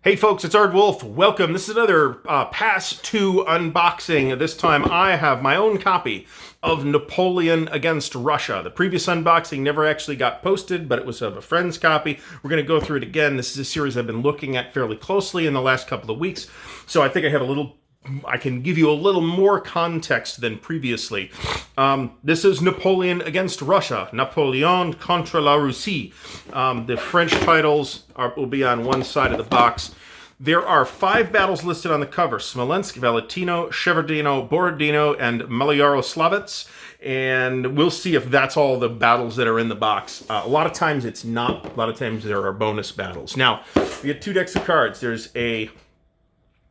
Hey folks, it's Ardwulf. Welcome. This is another Pass 2 unboxing. This time I have my own copy of Napoleon against Russia. The previous unboxing never actually got posted, but it was of a friend's copy. We're going to go through it again. This is a series I've been looking at fairly closely in the last couple of weeks, so I think I can give you a little more context than previously. This is Napoleon against Russia. Napoleon contre la Russie. The French titles will be on one side of the box. There are 5 battles listed on the cover: Smolensk, Valentino, Shevardino, Borodino, and Maloyaroslavets. And we'll see if that's all the battles that are in the box. A lot of times it's not. A lot of times there are bonus battles. Now, we have 2 decks of cards. There's a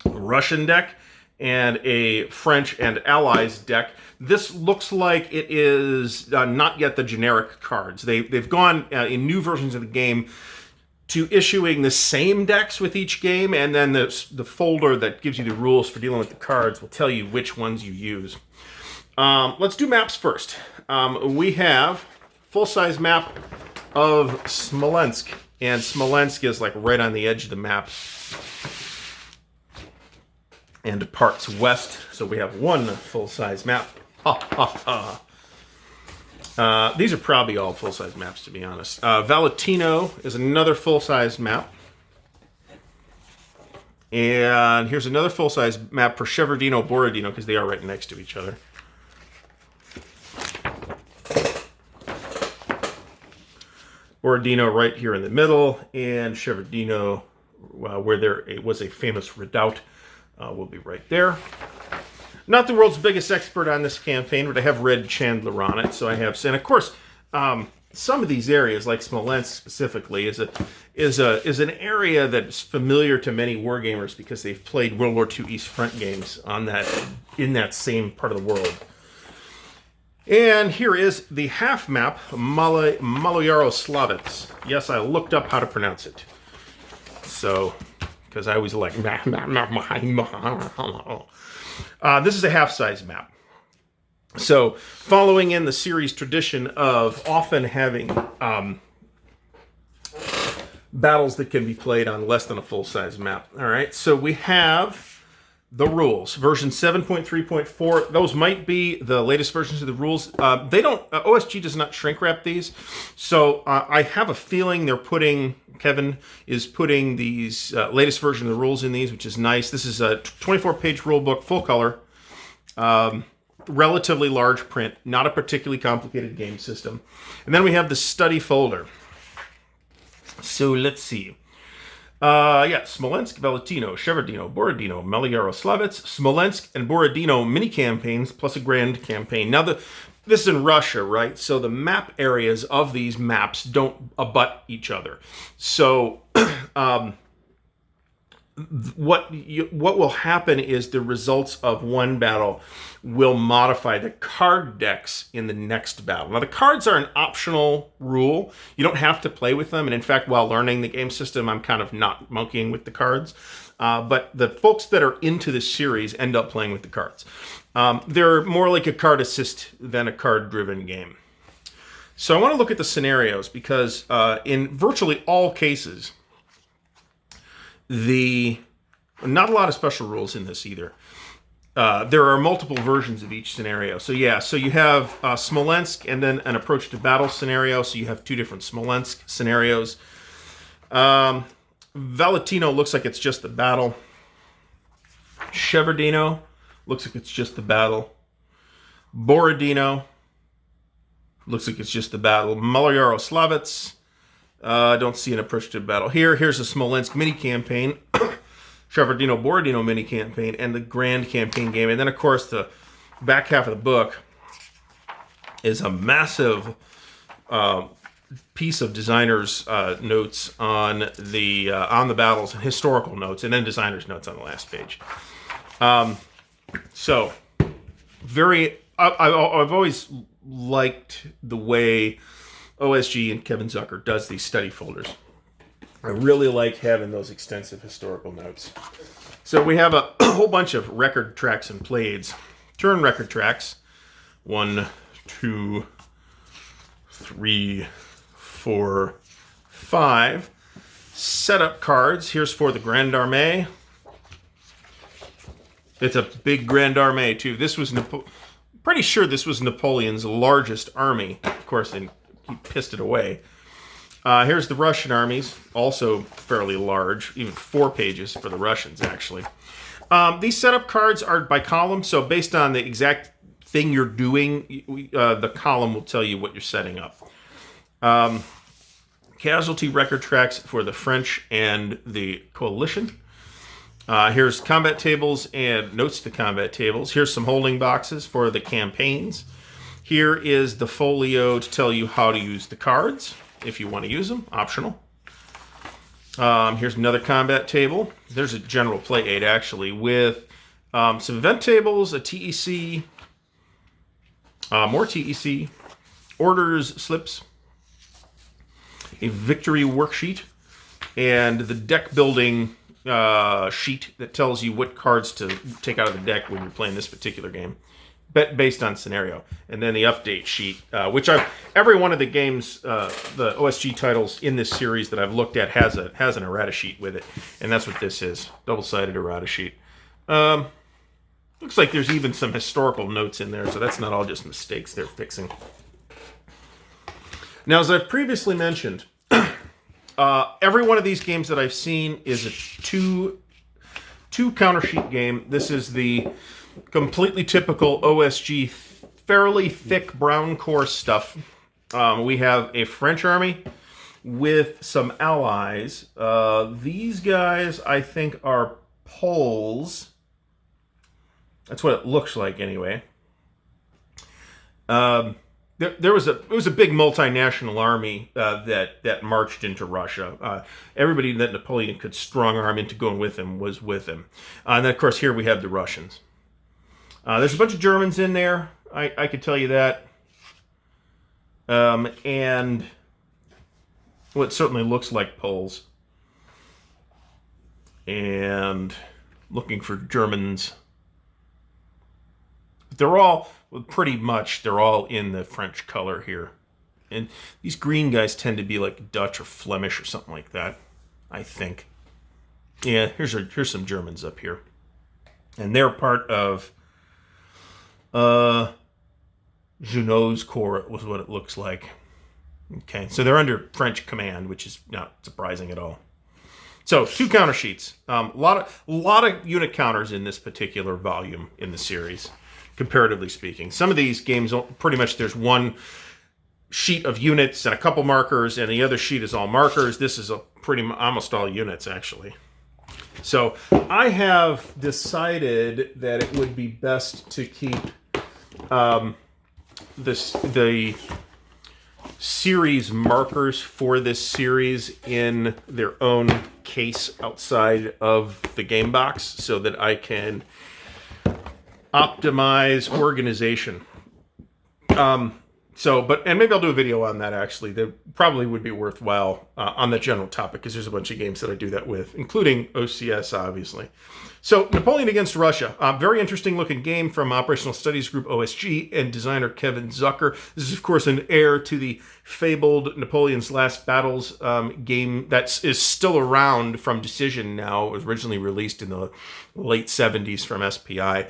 Russian deck and a French and Allies deck. This looks like it is not yet the generic cards. They've gone in new versions of the game to issuing the same decks with each game, and then the folder that gives you the rules for dealing with the cards will tell you which ones you use. Let's do maps first. We have full-size map of Smolensk, and Smolensk is like right on the edge of the map and parts west, so we have one full-size map. These are probably all full-size maps, to be honest. Valentino is another full-size map. And here's another full-size map for Shevardino, Borodino, because they are right next to each other. Borodino right here in the middle, and Shevardino, where there was a famous redoubt, will be right there. Not the world's biggest expert on this campaign, but I have read Chandler on it, so I have. And of course, some of these areas, like Smolensk specifically, is an area that's familiar to many wargamers because they've played World War II East Front games in that same part of the world. And here is the half map, Maloyaroslavets. Yes, I looked up how to pronounce it. So, because I always like this is a half-size map. So, following in the series tradition of often having battles that can be played on less than a full-size map. All right, so we have the rules. Version 7.3.4, those might be the latest versions of the rules. OSG does not shrink wrap these, so I have a feeling Kevin is putting these latest version of the rules in these, which is nice. This is a 24-page rulebook, full color, relatively large print, not a particularly complicated game system. And then we have the study folder. So let's see. Smolensk, Valentino, Shevardino, Borodino, Maloyaroslavets, Smolensk, and Borodino mini-campaigns, plus a grand campaign. Now, this is in Russia, right? So the map areas of these maps don't abut each other. So what will happen is the results of one battle will modify the card decks in the next battle. Now, the cards are an optional rule. You don't have to play with them. And in fact, while learning the game system, I'm kind of not monkeying with the cards. But the folks that are into this series end up playing with the cards. They're more like a card assist than a card-driven game. So I want to look at the scenarios because in virtually all cases, not a lot of special rules in this either. There are multiple versions of each scenario. So you have Smolensk and then an approach to battle scenario. So you have 2 different Smolensk scenarios. Valentino looks like it's just the battle. Shevardino looks like it's just the battle. Borodino looks like it's just the battle. Maloyaroslavets, don't see an approach to battle here. Here's a Smolensk mini-campaign. Shevardino Borodino mini-campaign, and the grand campaign game. And then, of course, the back half of the book is a massive piece of designers' notes on the battles and historical notes, and then designers' notes on the last page. I've always liked the way OSG and Kevin Zucker does these study folders. I really like having those extensive historical notes. So we have a whole bunch of record tracks and plaids. Turn record tracks. 1, 2, 3, 4, 5. setup cards. Here's for the Grand Armée. It's a big Grand Armée, too. This was pretty sure this was Napoleon's largest army. Of course, he pissed it away. Here's the Russian armies, also fairly large, even 4 pages for the Russians, actually. These setup cards are by column, so based on the exact thing you're doing, the column will tell you what you're setting up. Casualty record tracks for the French and the coalition. Here's combat tables and notes to combat tables. Here's some holding boxes for the campaigns. Here is the folio to tell you how to use the cards, if you want to use them, optional. Here's another combat table. There's a general play aid, actually, with some event tables, a TEC, more TEC, orders slips, a victory worksheet, and the deck building sheet that tells you what cards to take out of the deck when you're playing this particular game, based on scenario. And then the update sheet, which every one of the games, the OSG titles in this series that I've looked at has an errata sheet with it, and that's what this is, double-sided errata sheet. Looks like there's even some historical notes in there, so that's not all just mistakes they're fixing. Now, as I've previously mentioned, every one of these games that I've seen is a two counter sheet game. This is the completely typical OSG, fairly thick brown core stuff. We have a French army with some allies. These guys, I think, are Poles. That's what it looks like, anyway. It was a big multinational army that marched into Russia. Everybody that Napoleon could strong arm into going with him was with him. And then, of course, here we have the Russians. There's a bunch of Germans in there. I could tell you that. And well, it certainly looks like Poles. And looking for Germans. They're all, pretty much, they're all in the French color here. And these green guys tend to be like Dutch or Flemish or something like that, I think. Yeah, here's some Germans up here. And they're part of Junot's corps, was what it looks like. Okay, so they're under French command, which is not surprising at all. So, 2 counter sheets. A lot of unit counters in this particular volume in the series, comparatively speaking. Some of these games, pretty much there's one sheet of units and a couple markers, and the other sheet is all markers. This is almost all units, actually. So, I have decided that it would be best to keep the series markers for this series in their own case outside of the game box so that I can optimize organization. And maybe I'll do a video on that, actually. That probably would be worthwhile on that general topic, because there's a bunch of games that I do that with, including OCS, obviously. So, Napoleon against Russia. Very interesting looking game from Operational Studies Group OSG and designer Kevin Zucker. This is, of course, an heir to the fabled Napoleon's Last Battles game that is still around from Decision now. It was originally released in the late 70s from SPI.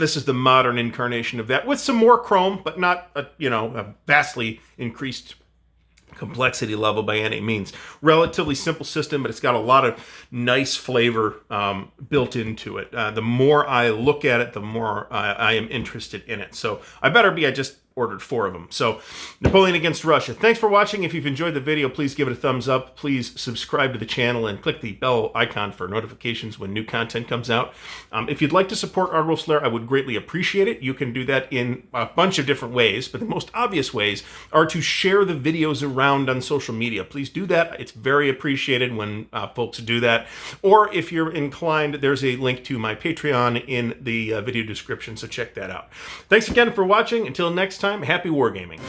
This is the modern incarnation of that, with some more chrome, but not a vastly increased complexity level by any means. Relatively simple system, but it's got a lot of nice flavor built into it. The more I look at it, the more I am interested in it. So I just ordered 4 of them. So Napoleon against Russia. Thanks for watching. If you've enjoyed the video, please give it a thumbs up. Please subscribe to the channel and click the bell icon for notifications when new content comes out. If you'd like to support Ardwulf's Lair, I would greatly appreciate it. You can do that in a bunch of different ways, but the most obvious ways are to share the videos around on social media. Please do that. It's very appreciated when folks do that. Or if you're inclined, there's a link to my Patreon in the video description, so check that out. Thanks again for watching. Until next time, happy wargaming.